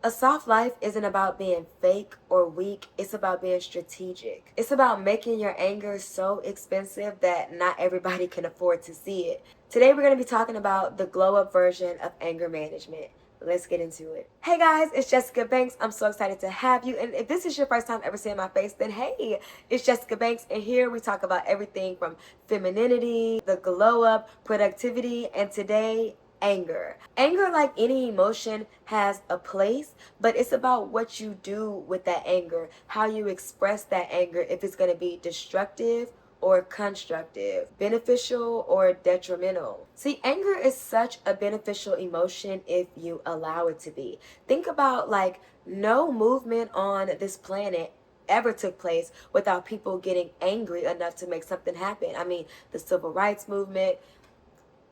A soft life isn't about being fake or weak, it's about being strategic. It's about making your anger so expensive that not everybody can afford to see it. Today we're going to be talking about the glow up version of anger management. Let's get into it. Hey guys, it's Jessica Banks. I'm so excited to have you. And if this is your first time ever seeing my face, then hey, it's Jessica Banks. And here we talk about everything from femininity, the glow up, productivity, and today, anger. Anger, like any emotion, has a place, but it's about what you do with that anger, how you express that anger, if it's going to be destructive or constructive, beneficial or detrimental. See, anger is such a beneficial emotion if you allow it to be. Think about like no movement on this planet ever took place without people getting angry enough to make something happen. I mean, the civil rights movement,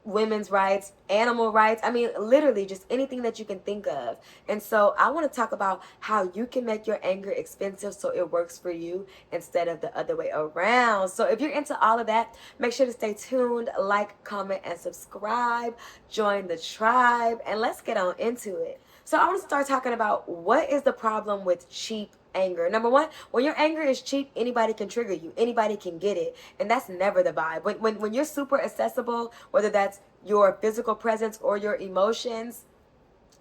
women's rights, animal rights. I mean, literally just anything that you can think of. And so I want to talk about how you can make your anger expensive so it works for you instead of the other way around. So if you're into all of that, make sure to stay tuned, like, comment, and subscribe. Join the tribe, and let's get on into it. So I want to start talking about what is the problem with cheap anger. Number one, when your anger is cheap, anybody can trigger you. Anybody can get it. And that's never the vibe. When you're super accessible, whether that's your physical presence or your emotions,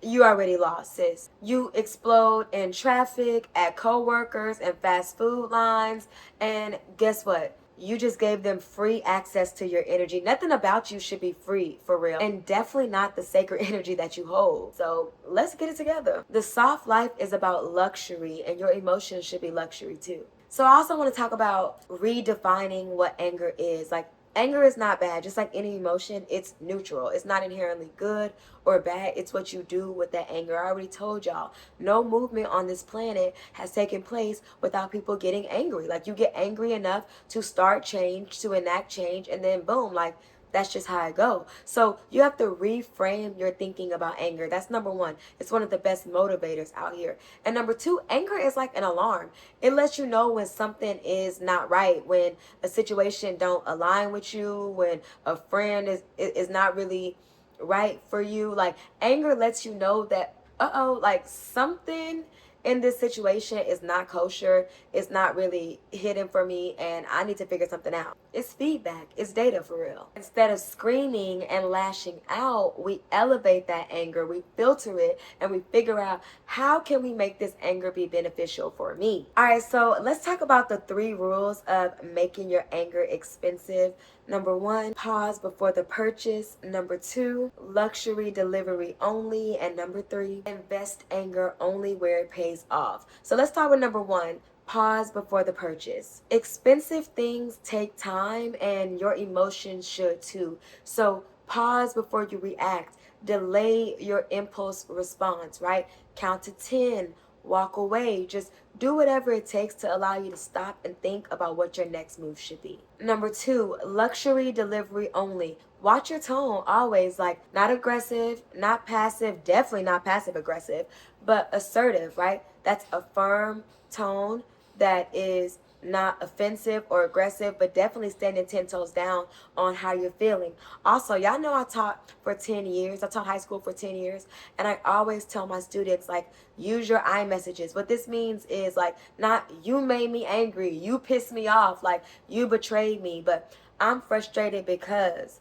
you already lost, sis. You explode in traffic, at coworkers, and fast food lines. And guess what? You just gave them free access to your energy. Nothing about you should be free, for real. And definitely not the sacred energy that you hold. So let's get it together. The soft life is about luxury, and your emotions should be luxury too. So I also want to talk about redefining what anger is. Like, anger is not bad. Just like any emotion, it's neutral. It's not inherently good or bad. It's what you do with that anger. I already told y'all, no movement on this planet has taken place without people getting angry. Like, you get angry enough to start change, to enact change, and then boom, like, that's just how it go. So you have to reframe your thinking about anger. That's number one. It's one of the best motivators out here. And number two, anger is like an alarm. It lets you know when something is not right, when a situation don't align with you, when a friend is not really right for you. Like, anger lets you know that, uh-oh, like something in this situation is not kosher, it's not really hidden for me, and I need to figure something out. It's feedback, it's data, for real. Instead of screaming and lashing out, we elevate that anger, we filter it, and we figure out how can we make this anger be beneficial for me. All right, so let's talk about the 3 rules of making your anger expensive. Number 1, pause before the purchase. Number 2, luxury delivery only. And number 3, invest anger only where it pays off. So let's start with number 1. Pause before the purchase. Expensive things take time, and your emotions should too. So pause before you react. Delay your impulse response, right? Count to 10. Walk away. Just do whatever it takes to allow you to stop and think about what your next move should be. Number 2, luxury delivery only. Watch your tone always, like not aggressive, not passive, definitely not passive aggressive, but assertive, right? That's a firm tone that is not offensive or aggressive, but definitely standing 10 toes down on how you're feeling. Also, y'all know I taught for 10 years. I taught high school for 10 years. And I always tell my students, like, use your I messages. What this means is, like, not you made me angry, you pissed me off, like you betrayed me, but I'm frustrated because,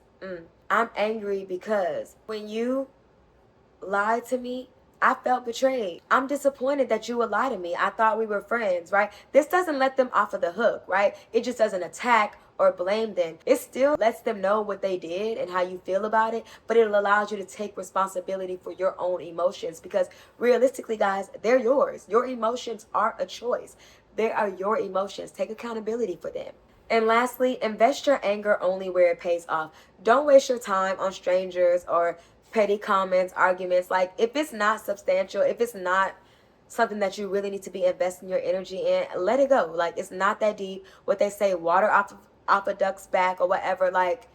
I'm angry because when you lied to me, I felt betrayed. I'm disappointed that you would lie to me. I thought we were friends, right? This doesn't let them off of the hook, right? It just doesn't attack or blame them. It still lets them know what they did and how you feel about it, but it allows you to take responsibility for your own emotions, because realistically, guys, they're yours. Your emotions are a choice. They are your emotions. Take accountability for them. And lastly, invest your anger only where it pays off. Don't waste your time on strangers or petty comments, arguments. Like, if it's not substantial, if it's not something that you really need to be investing your energy in, let it go. Like, it's not that deep. What they say, water off a duck's back or whatever, like,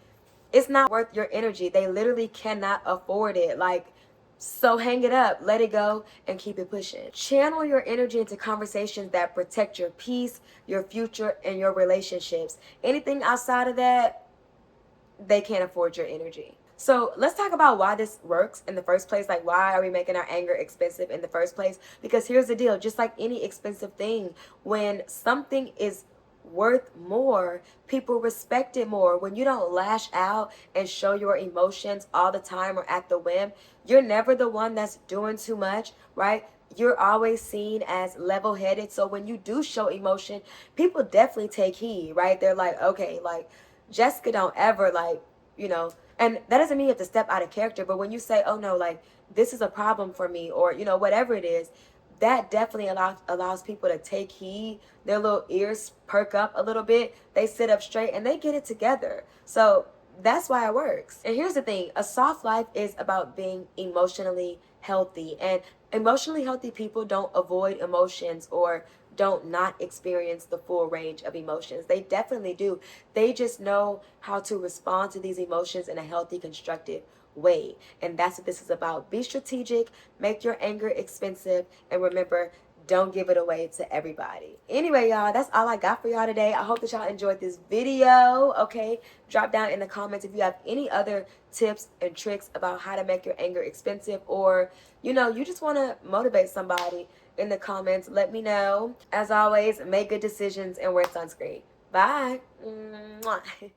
it's not worth your energy. They literally cannot afford it. Like, so hang it up, let it go, and keep it pushing. Channel your energy into conversations that protect your peace, your future, and your relationships. Anything outside of that, they can't afford your energy. So let's talk about why this works in the first place. Like, why are we making our anger expensive in the first place? Because here's the deal, just like any expensive thing, when something is worth more, people respect it more. When you don't lash out and show your emotions all the time or at the whim, you're never the one that's doing too much, right? You're always seen as level headed. So when you do show emotion, people definitely take heed, right? They're like, okay, like, Jessica don't ever, like, you know, and that doesn't mean you have to step out of character, but when you say, oh no, like, this is a problem for me, or, you know, whatever it is, that definitely allows people to take heed. Their little ears perk up a little bit. They sit up straight and they get it together. So that's why it works. And here's the thing, a soft life is about being emotionally healthy. And emotionally healthy people don't avoid emotions or don't not experience the full range of emotions. They definitely do. They just know how to respond to these emotions in a healthy, constructive way. And that's what this is about. Be strategic, make your anger expensive, and remember, don't give it away to everybody. Anyway, y'all, that's all I got for y'all today. I hope that y'all enjoyed this video. Okay, drop down in the comments if you have any other tips and tricks about how to make your anger expensive, or you know, you just want to motivate somebody. In the comments, let me know. As always, make good decisions and wear sunscreen. Bye. Mwah.